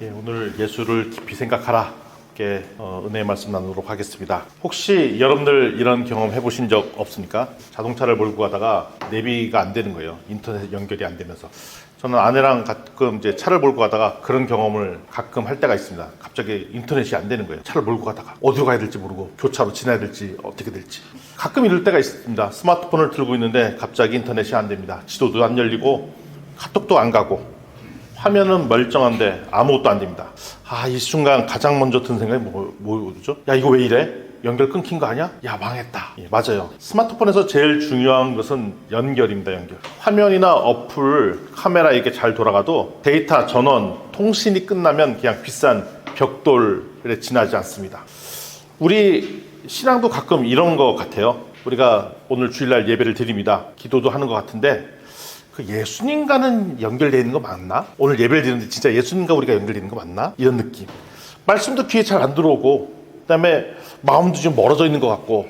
오늘 예수를 깊이 생각하라 은혜의 말씀 나누도록 하겠습니다. 혹시 여러분들 이런 경험 해보신 적 없습니까? 자동차를 몰고 가다가 내비가 안 되는 거예요. 인터넷 연결이 안 되면서. 저는 아내랑 가끔 이제 차를 몰고 가다가 그런 경험을 가끔 할 때가 있습니다. 갑자기 인터넷이 안 되는 거예요. 차를 몰고 가다가 어디로 가야 될지 모르고 교차로 지나야 될지 어떻게 될지. 가끔 이럴 때가 있습니다. 스마트폰을 들고 있는데 갑자기 인터넷이 안 됩니다. 지도도 안 열리고 카톡도 안 가고 화면은 멀쩡한데 아무것도 안 됩니다. 이 순간 가장 먼저 든 생각이 뭐죠? 야, 이거 왜 이래? 연결 끊긴 거 아니야? 야, 망했다. 맞아요. 스마트폰에서 제일 중요한 것은 연결입니다. 연결. 화면이나 어플, 카메라 이렇게 잘 돌아가도 데이터 전원, 통신이 끝나면 그냥 비싼 벽돌에 지나지 않습니다. 우리 신앙도 가끔 이런 거 같아요. 우리가 오늘 주일날 예배를 드립니다. 기도도 하는 것 같은데 예수님과는 연결되어 있는 거 맞나? 오늘 예배를 드리는데 진짜 예수님과 우리가 연결되어 있는 거 맞나? 이런 느낌. 말씀도 귀에 잘 안 들어오고, 그 다음에 마음도 좀 멀어져 있는 것 같고,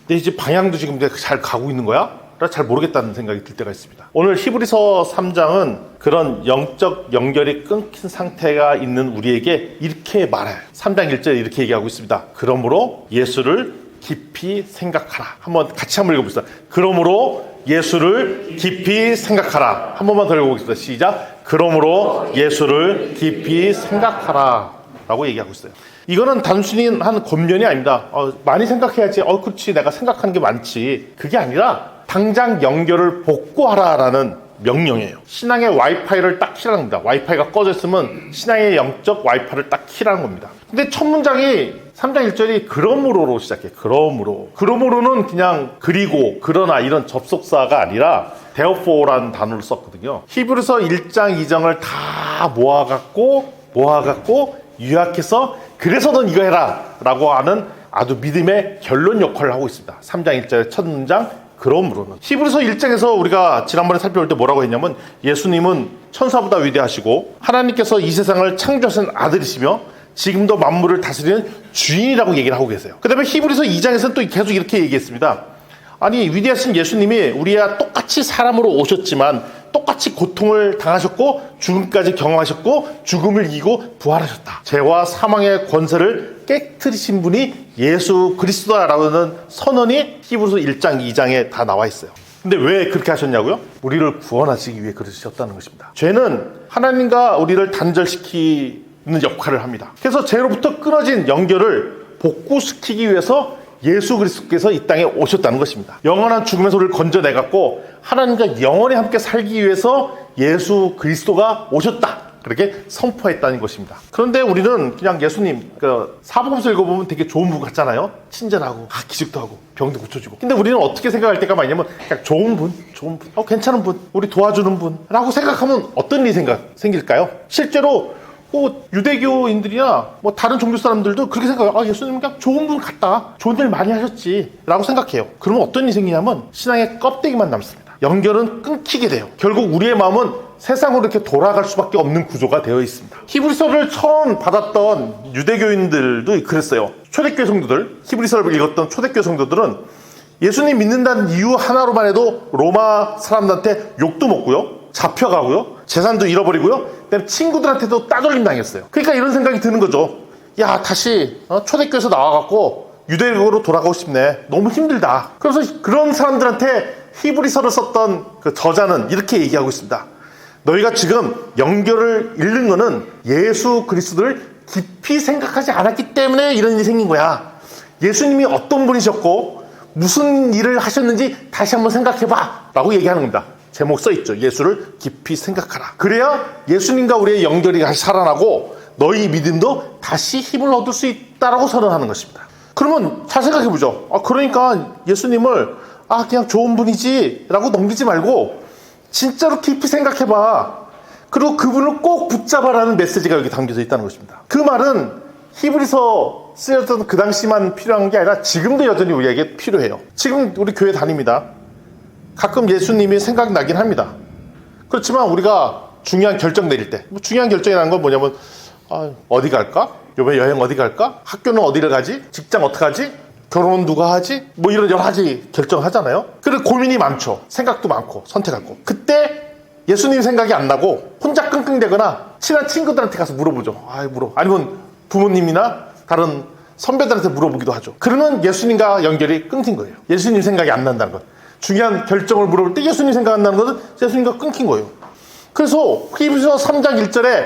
근데 이제 방향도 지금 내가 잘 가고 있는 거야? 잘 모르겠다는 생각이 들 때가 있습니다. 오늘 히브리서 3장은 그런 영적 연결이 끊긴 상태가 있는 우리에게 이렇게 말해요. 3장 1절에 이렇게 얘기하고 있습니다. 그러므로 예수를 깊이 생각하라. 같이 한번 읽어봅시다. 그러므로 예수를 깊이 생각하라. 한 번만 더 읽어보겠습니다. 시작. 그러므로 예수를 깊이 생각하라 라고 얘기하고 있어요. 이거는 단순히 한 권면이 아닙니다. 많이 생각해야지. 그렇지, 내가 생각하는 게 많지. 그게 아니라 당장 연결을 복구하라라는 명령이에요. 신앙의 와이파이를 딱 키라는 겁니다. 와이파이가 꺼져 있으면 신앙의 영적 와이파이를 딱 키라는 겁니다. 근데 첫 문장이 3장 1절이 그러므로로 시작해. 그러므로는 그냥 그리고 그러나 이런 접속사가 아니라 therefore라는 단어를 썼거든요. 히브리서 1장 2장을 다 모아갖고 요약해서 그래서 넌 이거 해라 라고 하는 아주 믿음의 결론 역할을 하고 있습니다. 3장 1절의 첫 문장 그러므로는. 히브리서 1장에서 우리가 지난번에 살펴볼 때 뭐라고 했냐면 예수님은 천사보다 위대하시고 하나님께서 이 세상을 창조하신 아들이시며 지금도 만물을 다스리는 주인이라고 얘기를 하고 계세요. 그 다음에 히브리서 2장에서는 또 계속 이렇게 얘기했습니다. 아니, 위대하신 예수님이 우리와 똑같이 사람으로 오셨지만 똑같이 고통을 당하셨고 죽음까지 경험하셨고 죽음을 이기고 부활하셨다. 죄와 사망의 권세를 깨트리신 분이 예수 그리스도라는 선언이 히브리서 1장 2장에 다 나와 있어요. 근데 왜 그렇게 하셨냐고요? 우리를 구원하시기 위해 그러셨다는 것입니다. 죄는 하나님과 우리를 단절시키는 역할을 합니다. 그래서 죄로부터 끊어진 연결을 복구시키기 위해서 예수 그리스도께서 이 땅에 오셨다는 것입니다. 영원한 죽음에서 우리를 건져내갖고 하나님과 영원히 함께 살기 위해서 예수 그리스도가 오셨다. 그렇게 선포했다는 것입니다. 그런데 우리는 그냥 예수님 사복음서 읽어보면 되게 좋은 분 같잖아요. 친절하고 기적도 하고 병도 고쳐주고. 근데 우리는 어떻게 생각할 때가 많냐면 그냥 좋은 분, 괜찮은 분, 우리 도와주는 분 라고 생각하면 어떤 일이 생길까요? 실제로 유대교인들이나 다른 종교 사람들도 그렇게 생각해요. 예수님은 그냥 좋은 분 같다. 좋은 일 많이 하셨지 라고 생각해요. 그러면 어떤 일이 생기냐면 신앙의 껍데기만 남습니다. 연결은 끊기게 돼요. 결국 우리의 마음은 세상으로 이렇게 돌아갈 수밖에 없는 구조가 되어 있습니다. 히브리서를 처음 받았던 유대교인들도 그랬어요. 초대교회 성도들, 히브리서를 읽었던 초대교회 성도들은 예수님 믿는다는 이유 하나로만 해도 로마 사람들한테 욕도 먹고요, 잡혀가고요, 재산도 잃어버리고요, 그다음에 친구들한테도 따돌림 당했어요. 그러니까 이런 생각이 드는 거죠. 야, 다시 초대교회에서 나와갖고 유대교로 돌아가고 싶네. 너무 힘들다. 그래서 그런 사람들한테 히브리서를 썼던 그 저자는 이렇게 얘기하고 있습니다. 너희가 지금 연결을 잃는 거는 예수 그리스도를 깊이 생각하지 않았기 때문에 이런 일이 생긴 거야. 예수님이 어떤 분이셨고 무슨 일을 하셨는지 다시 한번 생각해봐 라고 얘기하는 겁니다. 제목 써있죠. 예수를 깊이 생각하라. 그래야 예수님과 우리의 연결이 다시 살아나고 너희 믿음도 다시 힘을 얻을 수 있다라고 선언하는 것입니다. 그러면 잘 생각해보죠. 그러니까 예수님을 그냥 좋은 분이지 라고 넘기지 말고 진짜로 깊이 생각해봐. 그리고 그분을 꼭 붙잡아라는 메시지가 여기 담겨져 있다는 것입니다. 그 말은 히브리서 쓰였던 그 당시만 필요한 게 아니라 지금도 여전히 우리에게 필요해요. 지금 우리 교회 다닙니다. 가끔 예수님이 생각나긴 합니다. 그렇지만 우리가 중요한 결정 내릴 때, 중요한 결정이라는 건 뭐냐면 어디 갈까? 이번에 여행 어디 갈까? 학교는 어디를 가지? 직장 어떡하지? 결혼은 누가 하지? 이런 여러 가지 결정하잖아요. 그래서 고민이 많죠. 생각도 많고 선택하고. 그때 예수님 생각이 안 나고 혼자 끙끙대거나 친한 친구들한테 가서 물어보죠. 아니면 부모님이나 다른 선배들한테 물어보기도 하죠. 그러면 예수님과 연결이 끊긴 거예요. 예수님 생각이 안 난다는 것. 중요한 결정을 물어볼 때 예수님 생각 안 나는 것은 예수님과 끊긴 거예요. 그래서 히브리서 3장 1절에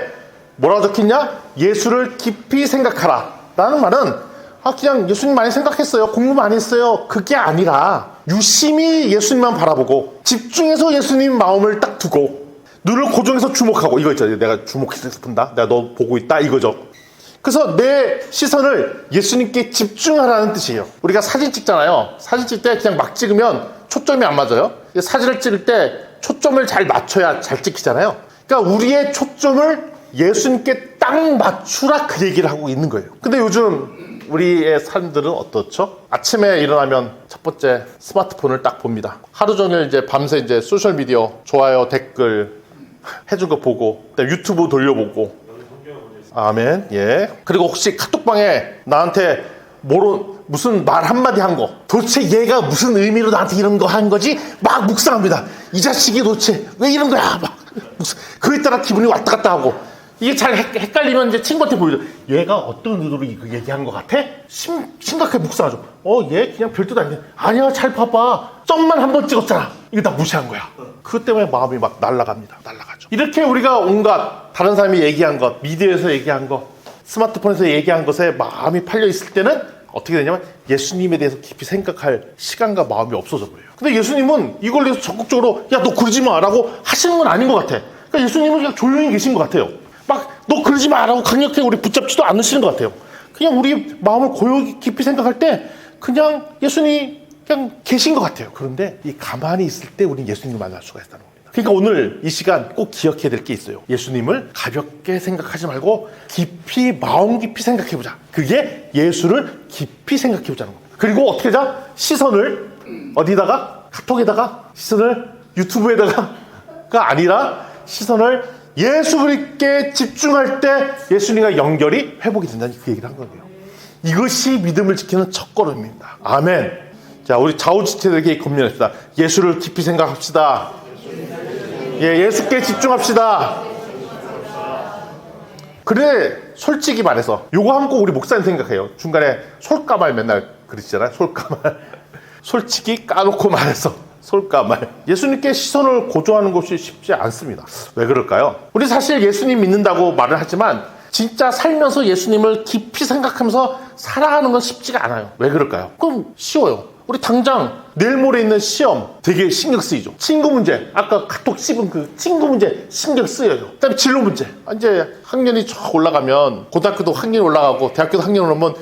뭐라고 적혔냐? 예수를 깊이 생각하라 라는 말은 그냥 예수님 많이 생각했어요, 공부 많이 했어요, 그게 아니라 유심히 예수님만 바라보고 집중해서 예수님 마음을 딱 두고 눈을 고정해서 주목하고, 이거 있잖아요. 내가 주목해서 본다, 내가 너 보고 있다, 이거죠. 그래서 내 시선을 예수님께 집중하라는 뜻이에요. 우리가 사진 찍잖아요. 사진 찍을 때 그냥 막 찍으면 초점이 안 맞아요. 사진을 찍을 때 초점을 잘 맞춰야 잘 찍히잖아요. 그러니까 우리의 초점을 예수님께 딱 맞추라, 그 얘기를 하고 있는 거예요. 근데 요즘 우리의 삶들은 어떻죠? 아침에 일어나면 첫 번째 스마트폰을 딱 봅니다. 하루 종일 이제 밤새 이제 소셜미디어 좋아요, 댓글 해준 거 보고, 유튜브 돌려보고. 아멘. 예. 그리고 혹시 카톡방에 나한테 무슨 말 한마디 한 거, 도대체 얘가 무슨 의미로 나한테 이런 거 한 거지? 막 묵상합니다. 이 자식이 도대체 왜 이런 거야? 막 그에 따라 기분이 왔다 갔다 하고, 이게 잘 헷갈리면 이제 친구한테 보여줘. 얘가 어떤 의도로 이거 얘기한 것 같아? 심각하게 묵상하죠. 얘 그냥 별뜻 아닌데. 아니야, 잘 봐봐, 점만 한 번 찍었잖아. 이거 다 무시한 거야. 그것 때문에 마음이 막 날아가죠. 이렇게 우리가 온갖 다른 사람이 얘기한 것, 미디어에서 얘기한 것, 스마트폰에서 얘기한 것에 마음이 팔려 있을 때는 어떻게 되냐면 예수님에 대해서 깊이 생각할 시간과 마음이 없어져 보여요. 근데 예수님은 이걸 위해서 적극적으로 야, 너 그러지 마라고 하시는 건 아닌 것 같아. 그러니까 예수님은 그냥 조용히 계신 것 같아요. 막 너 그러지 마라고 강력하게 우리 붙잡지도 않으시는 것 같아요. 그냥 우리 마음을 고요 깊이 생각할 때 그냥 예수님이 그냥 계신 것 같아요. 그런데 이 가만히 있을 때 우리는 예수님을 만날 수가 있다는 겁니다. 그러니까 오늘 이 시간 꼭 기억해야 될 게 있어요. 예수님을 가볍게 생각하지 말고 마음 깊이 생각해보자. 그게 예수를 깊이 생각해보자는 겁니다. 그리고 어떻게 하자? 시선을 어디다가? 카톡에다가? 시선을 유튜브에다가가 아니라 시선을 예수 그리스도께 집중할 때 예수님과 연결이 회복이 된다는 그 얘기를 한 거예요. 이것이 믿음을 지키는 첫걸음입니다. 아멘. 자, 우리 좌우지체들에게 권면합시다. 예수를 깊이 생각합시다. 예수께 집중합시다. 그래, 솔직히 말해서 요거 한 거 우리 목사님 생각해요. 중간에 솔까말 맨날 그러시잖아요. 솔까말. 솔직히 까놓고 말해서 솔까말. 예수님께 시선을 고조하는 것이 쉽지 않습니다. 왜 그럴까요? 우리 사실 예수님 믿는다고 말을 하지만 진짜 살면서 예수님을 깊이 생각하면서 살아가는 건 쉽지가 않아요. 왜 그럴까요? 그럼 쉬워요. 우리 당장 내일 모레 있는 시험 되게 신경 쓰이죠. 친구 문제, 아까 카톡 씹은 그 친구 문제 신경 쓰여요. 그다음에 진로 문제. 이제 학년이 쫙 올라가면 고등학교도 학년이 올라가고 대학교도 학년이 올라오면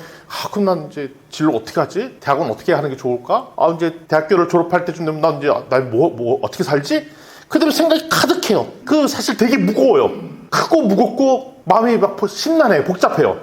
그럼 난 이제 진로 어떻게 하지? 대학은 어떻게 하는 게 좋을까? 이제 대학교를 졸업할 때쯤 되면 난 이제 어떻게 살지? 그다음에 생각이 가득해요. 사실 되게 무거워요. 크고 무겁고 마음이 막 심란해요. 복잡해요.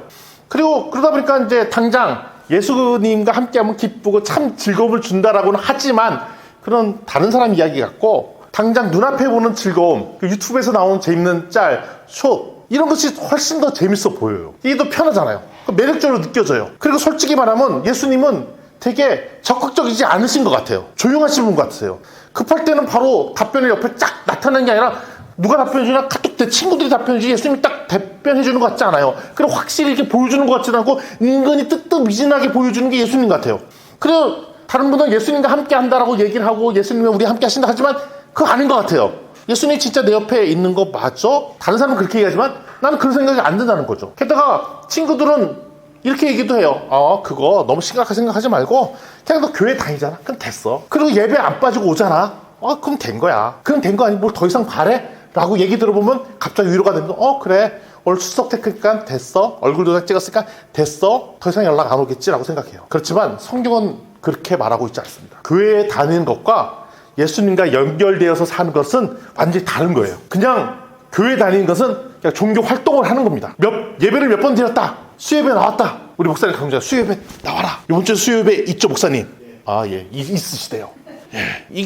그리고 그러다 보니까 이제 당장 예수님과 함께하면 기쁘고 참 즐거움을 준다라고는 하지만 그런 다른 사람 이야기 같고 당장 눈앞에 보는 즐거움, 유튜브에서 나오는 재밌는 짤, 숏 이런 것이 훨씬 더 재밌어 보여요. 이게 더 편하잖아요. 매력적으로 느껴져요. 그리고 솔직히 말하면 예수님은 되게 적극적이지 않으신 것 같아요. 조용하신 분 같으세요. 급할 때는 바로 답변을 옆에 쫙 나타내는 게 아니라 누가 답변해주나 카톡 때 친구들이 답변해주지 예수님이 딱 답변해주는 것 같지 않아요. 그리고 확실히 이렇게 보여주는 것 같지도 않고 은근히 뜨뜻미진하게 보여주는 게 예수님 같아요. 그리고 다른 분은 예수님과 함께 한다라고 얘기를 하고 예수님과 우리 함께 하신다 하지만 그거 아닌 것 같아요. 예수님이 진짜 내 옆에 있는 거 맞아? 다른 사람은 그렇게 얘기하지만 나는 그런 생각이 안 든다는 거죠. 게다가 친구들은 이렇게 얘기도 해요. 그거 너무 심각하게 생각하지 말고 그냥 너 교회 다니잖아. 그럼 됐어. 그리고 예배 안 빠지고 오잖아. 그럼 된 거야. 그럼 된 거 아니고 뭘 더 이상 바래? 라고 얘기 들어보면 갑자기 위로가 되면서 그래 오늘 출석 테크니까 됐어. 얼굴 도장 찍었으니까 됐어. 더 이상 연락 안 오겠지라고 생각해요. 그렇지만 성경은 그렇게 말하고 있지 않습니다. 교회에 다니는 것과 예수님과 연결되어서 사는 것은 완전히 다른 거예요. 그냥 교회 다니는 것은 그냥 종교 활동을 하는 겁니다. 예배를 몇 번 드렸다. 수요예배 나왔다. 우리 목사님 강조해요. 수요예배 나와라. 이번 주에 수요예배 있죠, 목사님? 있으시대요.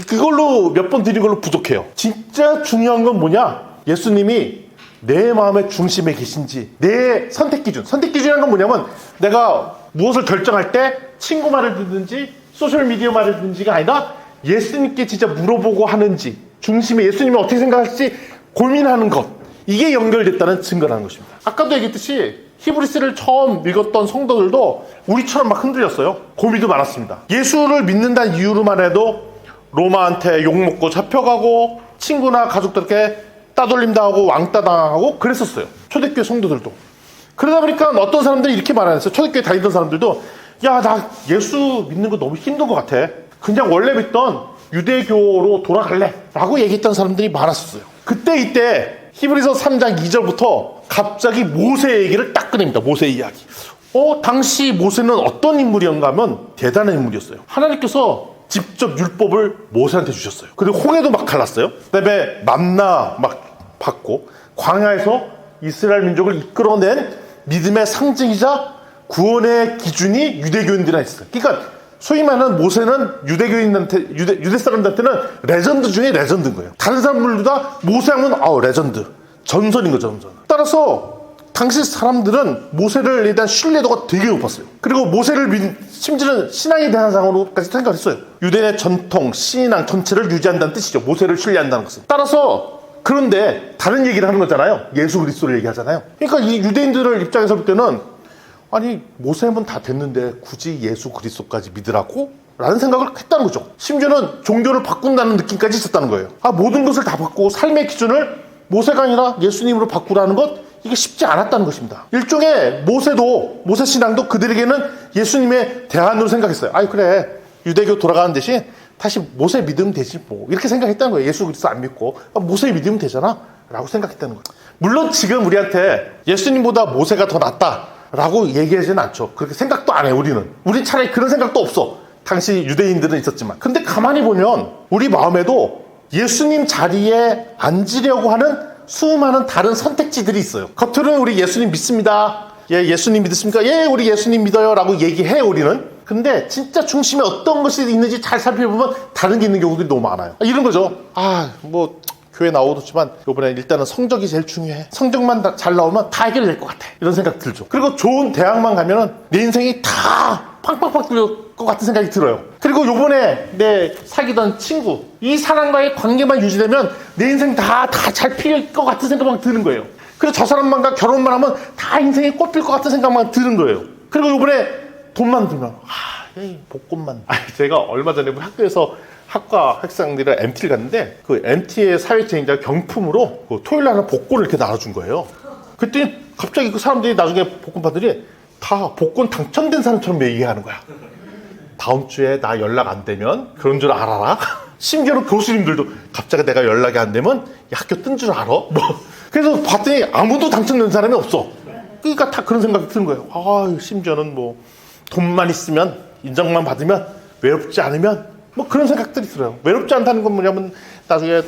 그걸로 몇 번 드린 걸로 부족해요. 진짜 중요한 건 뭐냐? 예수님이 내 마음의 중심에 계신지, 내 선택 기준이라는 건 뭐냐면 내가 무엇을 결정할 때 친구 말을 듣는지 소셜미디어 말을 듣는지가 아니라 예수님께 진짜 물어보고 하는지 중심에 예수님이 어떻게 생각할지 고민하는 것, 이게 연결됐다는 증거라는 것입니다. 아까도 얘기했듯이 히브리스를 처음 읽었던 성도들도 우리처럼 막 흔들렸어요. 고민도 많았습니다. 예수를 믿는다는 이유로만 해도 로마한테 욕먹고 잡혀가고 친구나 가족들께 따돌림 당하고 왕따 당하고 그랬었어요. 초대교회 성도들도. 그러다 보니까 어떤 사람들이 이렇게 말하면서, 초대교회 다니던 사람들도 야, 나 예수 믿는 거 너무 힘든 것 같아. 그냥 원래 믿던 유대교로 돌아갈래 라고 얘기했던 사람들이 많았었어요. 그때 이때 히브리서 3장 2절부터 갑자기 모세 얘기를 딱 꺼냅니다. 모세 이야기. 당시 모세는 어떤 인물이었는가 하면 대단한 인물이었어요. 하나님께서 직접 율법을 모세한테 주셨어요. 그리고 홍해도 막 갈랐어요. 그다음에 만나 막 받고 광야에서 이스라엘 민족을 이끌어낸 믿음의 상징이자 구원의 기준이 유대교인들한테 있어요. 그러니까 소위 말하는 모세는 유대 사람들한테는 레전드 중에 레전드인 거예요. 다른 사람들도 다 모세하면 레전드, 전설인 거죠, 전설. 따라서 당시 사람들은 모세를 일단 신뢰도가 되게 높았어요. 그리고 모세를 심지어는 신앙의 대상으로까지 생각했어요. 유대의 전통, 신앙 전체를 유지한다는 뜻이죠. 모세를 신뢰한다는 것은. 따라서 그런데 다른 얘기를 하는 거잖아요. 예수 그리스도를 얘기하잖아요. 그러니까 이 유대인들 입장에서 볼 때는 아니 모세는 다 됐는데 굳이 예수 그리스도까지 믿으라고? 라는 생각을 했다는 거죠. 심지어는 종교를 바꾼다는 느낌까지 있었다는 거예요. 모든 것을 다 바꾸고 삶의 기준을 모세가 아니라 예수님으로 바꾸라는 것, 이게 쉽지 않았다는 것입니다. 일종의 모세 신앙도 그들에게는 예수님의 대안으로 생각했어요. 그래, 유대교 돌아가는 대신 다시 모세 믿으면 되지 뭐, 이렇게 생각했다는 거예요. 예수 그리스도 안 믿고 모세 믿으면 되잖아 라고 생각했다는 거예요. 물론 지금 우리한테 예수님보다 모세가 더 낫다 라고 얘기하지는 않죠. 그렇게 생각도 안 해요. 우린 차라리 그런 생각도 없어. 당시 유대인들은 있었지만. 근데 가만히 보면 우리 마음에도 예수님 자리에 앉으려고 하는 수많은 다른 선택지들이 있어요. 겉으로는 우리 예수님 믿습니다. 예, 예수님 믿으십니까? 예, 우리 예수님 믿어요 라고 얘기해 우리는. 근데 진짜 중심에 어떤 것이 있는지 잘 살펴보면 다른 게 있는 경우들이 너무 많아요. 이런 거죠. 교회 나오지만 이번에 일단은 성적이 제일 중요해. 성적만 잘 나오면 다 해결될 것 같아. 이런 생각 들죠. 그리고 좋은 대학만 가면은 내 인생이 다 팡팡팡 뚫릴 것 같은 생각이 들어요. 그리고 요번에 내 사귀던 친구, 이 사람과의 관계만 유지되면 내 인생 다 잘 필 것 같은 생각만 드는 거예요. 그리고 저 사람만과 결혼만 하면 다 인생이 꽃필 것 같은 생각만 드는 거예요. 그리고 요번에 돈만 들면 복권만. 제가 얼마 전에 학교에서 학과 학생들이랑 MT를 갔는데 그 MT의 사회체인자 경품으로 그 토요일 날은 복권을 이렇게 나눠준 거예요. 그랬더니 갑자기 그 사람들이 나중에 복권받으니 다 복권 당첨된 사람처럼 얘기하는 거야. 다음 주에 나 연락 안 되면 그런 줄 알아라. 심지어는 교수님들도 갑자기 내가 연락이 안 되면 학교 뜬 줄 알아. 그래서 봤더니 아무도 당첨된 사람이 없어. 그러니까 다 그런 생각이 드는 거예요. 심지어는 돈만 있으면, 인정만 받으면, 외롭지 않으면 그런 생각들이 들어요. 외롭지 않다는 건 뭐냐면 나중에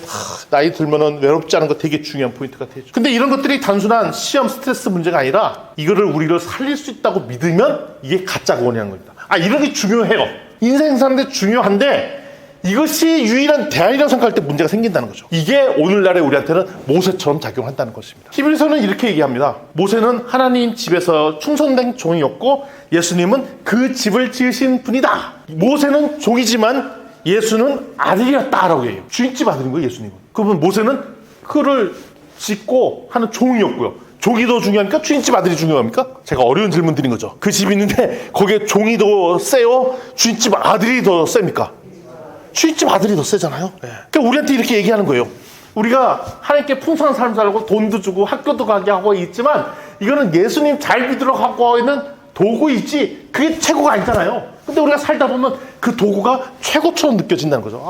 나이 들면은 외롭지 않은 거 되게 중요한 포인트가 되죠. 근데 이런 것들이 단순한 시험 스트레스 문제가 아니라 이거를 우리를 살릴 수 있다고 믿으면 이게 가짜 구원이라는 겁니다. 이런 게 중요해요. 인생 사는데 중요한데 이것이 유일한 대안이라고 생각할 때 문제가 생긴다는 거죠. 이게 오늘날의 우리한테는 모세처럼 작용한다는 것입니다. 히브리서는 이렇게 얘기합니다. 모세는 하나님 집에서 충성된 종이었고 예수님은 그 집을 지으신 분이다. 모세는 종이지만 예수는 아들이었다라고 얘기해요. 주인집 아들인 거예요, 예수님은. 그러면 모세는 그를 짓고 하는 종이었고요. 종이 더 중요합니까? 주인집 아들이 중요합니까? 제가 어려운 질문 드린 거죠. 그 집이 있는데 거기에 종이 더 세요? 주인집 아들이 더 셉니까? 주인집 아들이 더 세잖아요. 그러니까 우리한테 이렇게 얘기하는 거예요. 우리가 하나님께 풍성한 삶 살고 돈도 주고 학교도 가게 하고 있지만 이거는 예수님 잘 믿으러 가고 있는 도구이지 그게 최고가 아니잖아요. 근데 우리가 살다 보면 그 도구가 최고처럼 느껴진다는 거죠.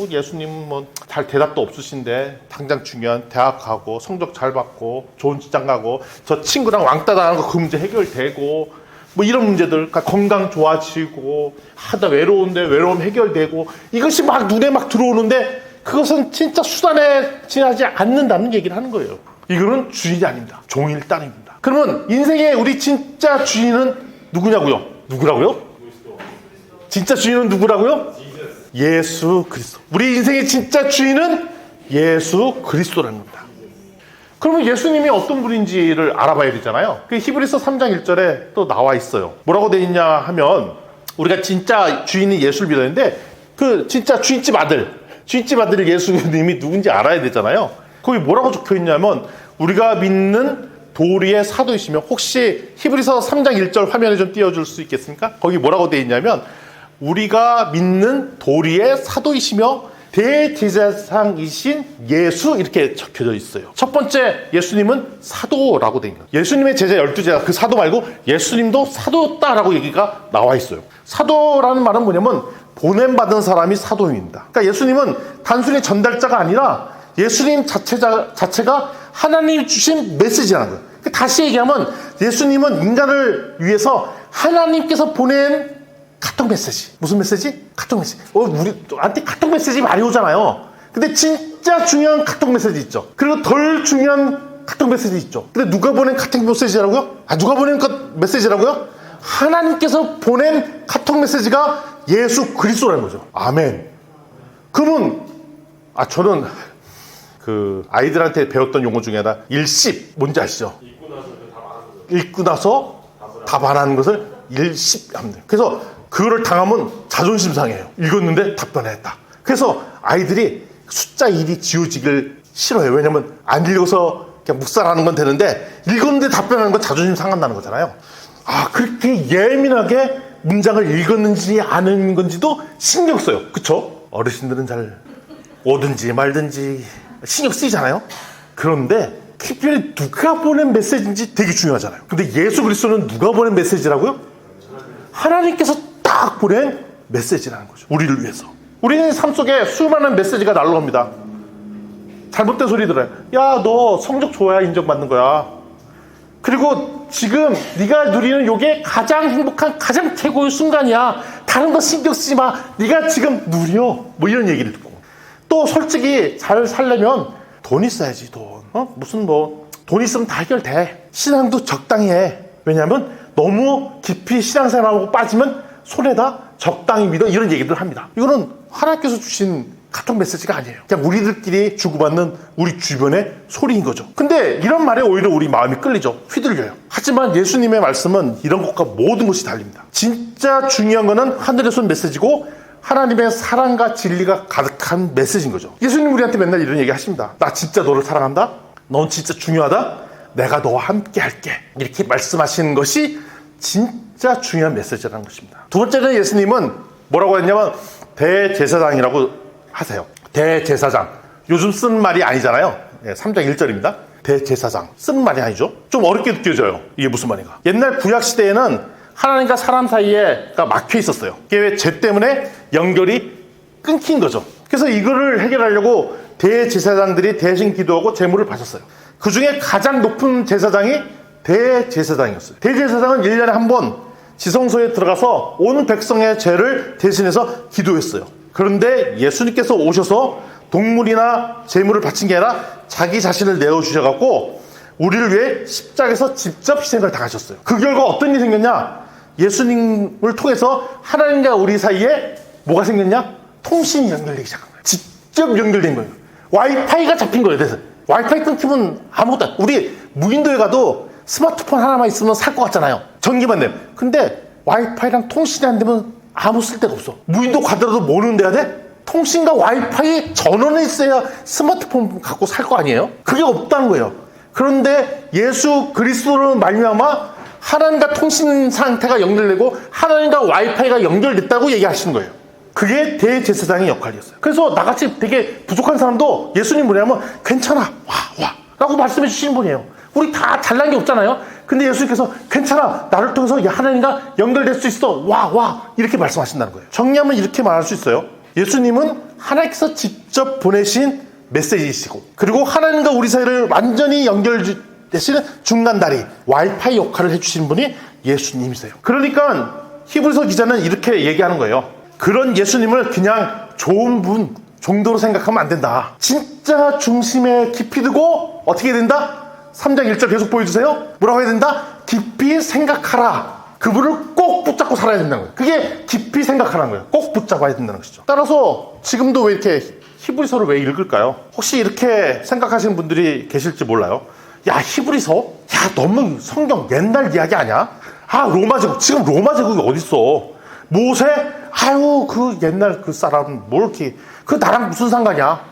예수님은 잘 대답도 없으신데 당장 중요한 대학 가고 성적 잘 받고 좋은 직장 가고 저 친구랑 왕따 당하는 거 그 문제 해결되고 이런 문제들, 그러니까 건강 좋아지고 하다 외로운데 외로움 해결되고 이것이 막 눈에 막 들어오는데 그것은 진짜 수단에 지나지 않는다는 얘기를 하는 거예요. 이거는 주인이 아닙니다. 종일 따름입니다. 그러면 인생의 우리 진짜 주인은 누구냐고요? 누구라고요? 진짜 주인은 누구라고요? 예수 그리스도. 우리 인생의 진짜 주인은 예수 그리스도라는 겁니다. 그러면 예수님이 어떤 분인지를 알아봐야 되잖아요. 그 히브리서 3장 1절에 또 나와 있어요. 뭐라고 돼 있냐 하면 우리가 진짜 주인이 예수를 믿었는데 그 진짜 주인집 아들, 쥐집 아들 예수님이 누군지 알아야 되잖아요. 거기 뭐라고 적혀 있냐면 우리가 믿는 도리의 사도이시며, 혹시 히브리서 3장 1절 화면에 좀 띄워줄 수 있겠습니까? 거기 뭐라고 되어 있냐면 우리가 믿는 도리의 사도이시며 대제사장이신 예수, 이렇게 적혀져 있어요. 첫 번째, 예수님은 사도라고 되어 있는 거예요. 예수님의 제자 12제자, 그 사도 말고 예수님도 사도였다라고 얘기가 나와 있어요. 사도라는 말은 뭐냐면 보냄받은 사람이 사도입니다. 그러니까 예수님은 단순히 전달자가 아니라 예수님 자체가 하나님이 주신 메시지라는 거예요. 다시 얘기하면 예수님은 인간을 위해서 하나님께서 보낸 카톡 메시지. 무슨 메시지? 카톡 메시지. 우리한테 카톡 메시지 많이 오잖아요. 근데 진짜 중요한 카톡 메시지 있죠. 그리고 덜 중요한 카톡 메시지 있죠. 근데 누가 보낸 카톡 메시지라고요? 누가 보낸 메시지라고요? 하나님께서 보낸 카톡 메시지가 예수 그리스도라는 거죠. 아멘. 그러면 저는 그 아이들한테 배웠던 용어 중에 하나, 일십, 뭔지 아시죠? 읽고 나서 답 안 하는 것을 일십 하면 돼요. 그래서 그거를 당하면 자존심 상해요. 읽었는데 답변 안 했다. 그래서 아이들이 숫자 1이 지워지길 싫어해요. 왜냐면 안 읽어서 그냥 묵살하는 건 되는데 읽었는데 답변하는 건 자존심 상한다는 거잖아요. 그렇게 예민하게 문장을 읽었는지 안 읽은 건지도 신경 써요. 그쵸? 어르신들은 잘 오든지 말든지 신경 쓰이잖아요. 그런데 특별히 누가 보낸 메시지인지 되게 중요하잖아요. 근데 예수 그리스도는 누가 보낸 메시지라고요? 하나님께서 딱 보낸 메시지라는 거죠. 우리를 위해서. 우리는 삶 속에 수많은 메시지가 날라옵니다. 잘못된 소리 들어요. 야, 너 성적 좋아야 인정받는 거야. 그리고 지금 네가 누리는 요게 가장 행복한, 가장 최고의 순간이야. 다른 거 신경 쓰지 마. 네가 지금 누려. 뭐 이런 얘기를 듣고. 또 솔직히 잘 살려면 돈 있어야지. 무슨 돈 있으면 다 해결돼. 신앙도 적당히 해. 왜냐하면 너무 깊이 신앙생활하고 빠지면 손해다. 적당히 믿어. 이런 얘기들 합니다. 이거는 하나님께서 주신 카톡 메시지가 아니에요. 그냥 우리들끼리 주고받는 우리 주변의 소리인 거죠. 근데 이런 말에 오히려 우리 마음이 끌리죠. 휘둘려요. 하지만 예수님의 말씀은 이런 것과 모든 것이 달립니다. 진짜 중요한 거는 하늘에서 온 메시지고 하나님의 사랑과 진리가 가득한 메시지인 거죠. 예수님 우리한테 맨날 이런 얘기 하십니다. 나 진짜 너를 사랑한다. 넌 진짜 중요하다. 내가 너와 함께 할게. 이렇게 말씀하시는 것이 진짜 중요한 메시지라는 것입니다. 두 번째는 예수님은 뭐라고 했냐면 대제사장이라고 하세요. 대제사장. 요즘 쓴 말이 아니잖아요. 3장 1절입니다. 대제사장. 쓴 말이 아니죠. 좀 어렵게 느껴져요. 이게 무슨 말인가. 옛날 구약시대에는 하나님과 사람 사이에가 막혀 있었어요. 이게 죄 때문에 연결이 끊긴 거죠. 그래서 이거를 해결하려고 대제사장들이 대신 기도하고 제물을 바쳤어요. 그 중에 가장 높은 제사장이 대제사장이었어요. 대제사장은 1년에 한 번 지성소에 들어가서 온 백성의 죄를 대신해서 기도했어요. 그런데 예수님께서 오셔서 동물이나 제물을 바친 게 아니라 자기 자신을 내어주셔갖고 우리를 위해 십자가에서 직접 희생을 당하셨어요. 그 결과 어떤 일이 생겼냐? 예수님을 통해서 하나님과 우리 사이에 뭐가 생겼냐? 통신이 연결되기 시작한 거예요. 직접 연결된 거예요. 와이파이가 잡힌 거예요. 그래서 와이파이 끊기면 아무것도 안. 우리 무인도에 가도 스마트폰 하나만 있으면 살 것 같잖아요. 전기만 되면. 근데 와이파이랑 통신이 안 되면 아무 쓸데가 없어. 무인도 가더라도 뭐는 돼야 돼? 통신과 와이파이 전원이 있어야 스마트폰 갖고 살 거 아니에요? 그게 없다는 거예요. 그런데 예수 그리스도로 말미암아 하나님과 통신 상태가 연결되고 하나님과 와이파이가 연결됐다고 얘기하시는 거예요. 그게 대제사장의 역할이었어요. 그래서 나같이 되게 부족한 사람도 예수님 뭐냐면 괜찮아, 와 라고 말씀해 주시는 분이에요. 우리 다 잘난 게 없잖아요. 근데 예수님께서 괜찮아, 나를 통해서 하나님과 연결될 수 있어, 와 이렇게 말씀하신다는 거예요. 정리하면 이렇게 말할 수 있어요. 예수님은 하나님께서 직접 보내신 메시지이시고, 그리고 하나님과 우리 사이를 완전히 연결되시는 중간다리, 와이파이 역할을 해주시는 분이 예수님이세요. 그러니까 히브리서 기자는 이렇게 얘기하는 거예요. 그런 예수님을 그냥 좋은 분 정도로 생각하면 안 된다. 진짜 중심에 깊이 두고 어떻게 된다? 3장 1절 계속 보여주세요. 뭐라고 해야 된다? 깊이 생각하라. 그분을 꼭 붙잡고 살아야 된다는 거예요. 그게 깊이 생각하라는 거예요. 꼭 붙잡아야 된다는 것이죠. 따라서 지금도 왜 이렇게 히브리서를 왜 읽을까요? 혹시 이렇게 생각하시는 분들이 계실지 몰라요. 야, 히브리서? 야, 너무 성경 옛날 이야기 아니야? 로마 제국. 지금 로마 제국이 어딨어? 모세? 아유 그 옛날 그 사람 뭘 이렇게 그 나랑 무슨 상관이야?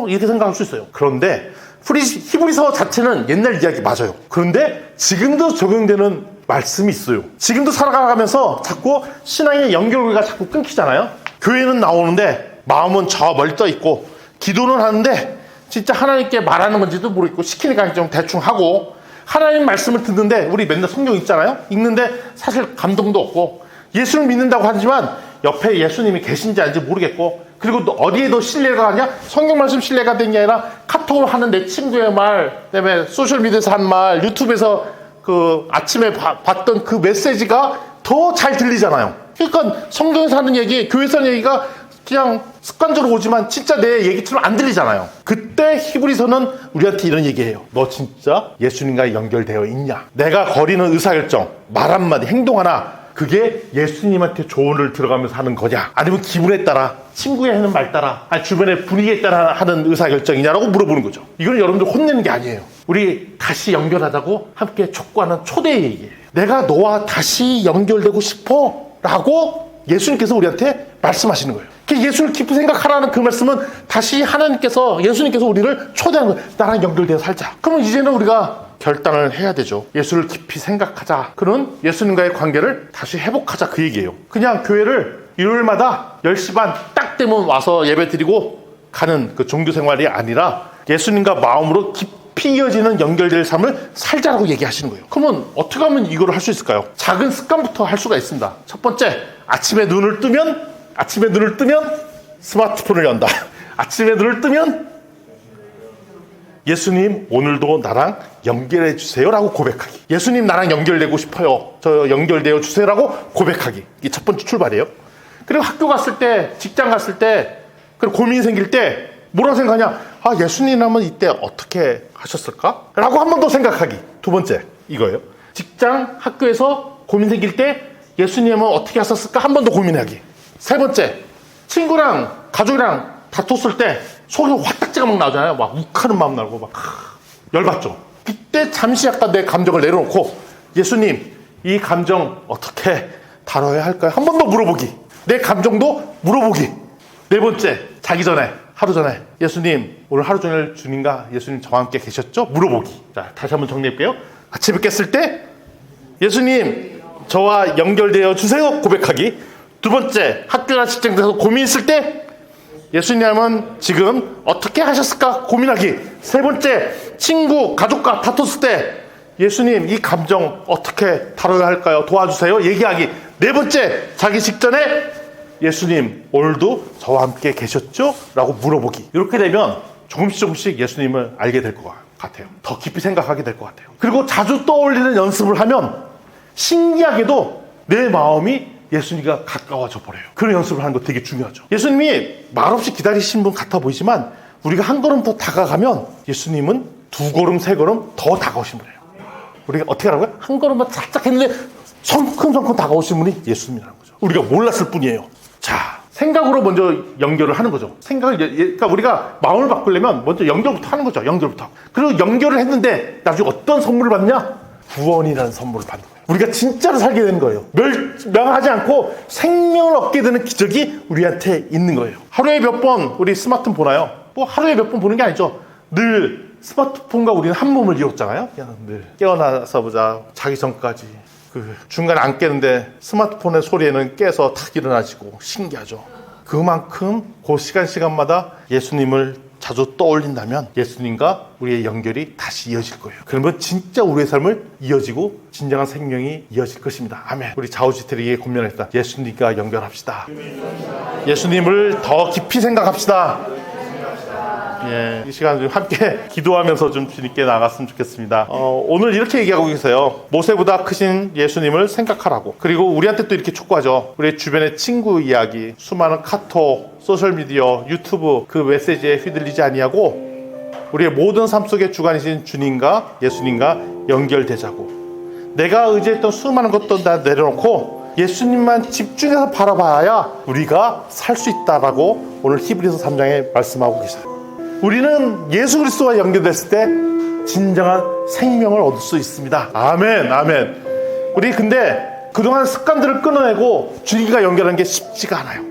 이렇게 생각할 수 있어요. 그런데 히브리서 자체는 옛날 이야기 맞아요. 그런데 지금도 적용되는 말씀이 있어요. 지금도 살아가면서 자꾸 신앙의 연결고리가 자꾸 끊기잖아요. 교회는 나오는데 마음은 저 멀리 떠 있고 기도는 하는데 진짜 하나님께 말하는 건지도 모르겠고 시키니까 좀 대충 하고 하나님 말씀을 듣는데 우리 맨날 성경 읽잖아요. 읽는데 사실 감동도 없고 예수를 믿는다고 하지만 옆에 예수님이 계신지 아닌지 모르겠고 그리고 또 어디에 더 신뢰가 가냐? 성경 말씀 신뢰가 된 게 아니라 카톡을 하는 내 친구의 말, 그다음에 소셜미디어에서 한 말, 유튜브에서 그 아침에 봤던 그 메시지가 더 잘 들리잖아요. 그러니까 성경에서 하는 얘기, 교회에서 하는 얘기가 그냥 습관적으로 오지만 진짜 내 얘기처럼 안 들리잖아요. 그때 히브리서는 우리한테 이런 얘기해요. 너 진짜 예수님과 연결되어 있냐? 내가 거리는 의사결정, 말 한마디, 행동 하나 그게 예수님한테 조언을 들어가면서 하는 거냐? 아니면 기분에 따라, 친구의 하는 말 따라, 아니 주변의 분위기에 따라 하는 의사결정이냐라고 물어보는 거죠. 이건 여러분들 혼내는 게 아니에요. 우리 다시 연결하자고 함께 촉구하는 초대의 얘기예요. 내가 너와 다시 연결되고 싶어 라고 예수님께서 우리한테 말씀하시는 거예요. 예수를 깊이 생각하라는 그 말씀은 다시 예수님께서 우리를 초대하는 거예요. 나랑 연결되어 살자. 그러면 이제는 우리가 결단을 해야 되죠. 예수를 깊이 생각하자. 그런 예수님과의 관계를 다시 회복하자 그 얘기예요. 그냥 교회를 일요일마다 10시 반 딱 되면 와서 예배 드리고 가는 그 종교 생활이 아니라 예수님과 마음으로 깊이 이어지는 연결될 삶을 살자라고 얘기하시는 거예요. 그러면 어떻게 하면 이거를 할 수 있을까요? 작은 습관부터 할 수가 있습니다. 첫 번째, 아침에 눈을 뜨면 스마트폰을 연다. 아침에 눈을 뜨면 예수님 오늘도 나랑 연결해 주세요라고 고백하기. 예수님 나랑 연결되고 싶어요. 저 연결되어 주세요라고 고백하기. 이게 첫 번째 출발이에요. 그리고 학교 갔을 때, 직장 갔을 때, 그리고 고민이 생길 때 뭐라고 생각하냐? 예수님이라면 이때 어떻게 하셨을까? 라고 한 번 더 생각하기. 두 번째 이거예요. 직장, 학교에서 고민 생길 때 예수님은 어떻게 하셨을까? 한 번 더 고민하기. 세 번째, 친구랑 가족이랑 다퉜을 때 속에서 화딱지가 막 나오잖아요. 막 욱하는 마음 나고 막 열받죠. 그때 잠시 약간 내 감정을 내려놓고 예수님 이 감정 어떻게 다뤄야 할까요? 한 번 더 물어보기. 내 감정도 물어보기. 네 번째, 자기 전에 하루 전에 예수님 오늘 하루 종일 주님과 예수님 저와 함께 계셨죠? 물어보기. 자, 다시 한번 정리해볼게요. 아침에 깼을 때 예수님 저와 연결되어 주세요 고백하기. 두 번째, 학교나 직장에서 고민 있을 때 예수님은 지금 어떻게 하셨을까 고민하기. 세 번째, 친구, 가족과 다퉜을 때 예수님 이 감정 어떻게 다뤄야 할까요? 도와주세요 얘기하기. 네 번째, 자기 직전에 예수님 오늘도 저와 함께 계셨죠? 라고 물어보기. 이렇게 되면 조금씩 예수님을 알게 될 것 같아요. 더 깊이 생각하게 될 것 같아요. 그리고 자주 떠올리는 연습을 하면 신기하게도 내 마음이 예수님과 가까워져 버려요. 그런 연습을 하는 거 되게 중요하죠. 예수님이 말없이 기다리신 분 같아 보이지만 우리가 한 걸음 더 다가가면 예수님은 두 걸음, 세 걸음 더 다가오신 분이에요. 우리가 어떻게 하라고요? 한 걸음만 살짝 했는데 성큼성큼 다가오신 분이 예수님이라는 거죠. 우리가 몰랐을 뿐이에요. 자, 생각으로 먼저 연결을 하는 거죠. 그러니까 우리가 마음을 바꾸려면 먼저 연결부터 하는 거죠. 연결부터. 그리고 연결을 했는데 나중에 어떤 선물을 받냐? 구원이라는 선물을 받는 거예요. 우리가 진짜로 살게 되는 거예요. 멸망하지 않고 생명을 얻게 되는 기적이 우리한테 있는 거예요. 하루에 몇 번 우리 스마트폰 보나요? 뭐 하루에 몇 번 보는 게 아니죠. 늘 스마트폰과 우리는 한 몸을 이뤘잖아요. 그냥 늘 깨어나서 보자, 자기 전까지. 그 중간에 안 깨는데 스마트폰의 소리에는 깨서 탁 일어나지고 신기하죠. 그만큼 그 시간마다 예수님을 자주 떠올린다면 예수님과 우리의 연결이 다시 이어질 거예요. 그러면 진짜 우리의 삶을 이어지고 진정한 생명이 이어질 것입니다. 아멘. 우리 자우지트리에 권면했다. 예수님과 연결합시다. 예수님을 더 깊이 생각합시다. 예, 이 시간 함께 기도하면서 좀 주님께 나갔으면 좋겠습니다. 오늘 이렇게 얘기하고 계세요. 모세보다 크신 예수님을 생각하라고. 그리고 우리한테 또 이렇게 촉구하죠. 우리 주변의 친구 이야기, 수많은 카톡, 소셜미디어, 유튜브 그 메시지에 휘둘리지 아니하고 우리의 모든 삶 속에 주관이신 주님과 예수님과 연결되자고. 내가 의지했던 수많은 것도 다 내려놓고 예수님만 집중해서 바라봐야 우리가 살 수 있다라고 오늘 히브리서 3장에 말씀하고 계세요. 우리는 예수 그리스도와 연결됐을 때 진정한 생명을 얻을 수 있습니다. 아멘, 아멘. 우리 근데 그동안 습관들을 끊어내고 주님과 연결하는 게 쉽지가 않아요.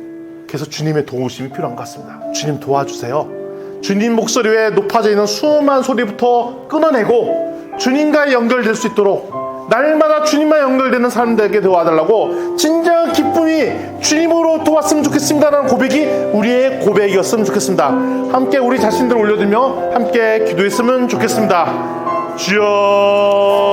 그래서 주님의 도우심이 필요한 것 같습니다. 주님 도와주세요. 주님 목소리 외에 높아져 있는 수많은 소리부터 끊어내고 주님과 연결될 수 있도록 날마다 주님과 연결되는 사람들에게 도와달라고 진정한 기쁨이 주님으로 도왔으면 좋겠습니다라는 고백이 우리의 고백이었으면 좋겠습니다. 함께 우리 자신들을 올려들며 함께 기도했으면 좋겠습니다. 주여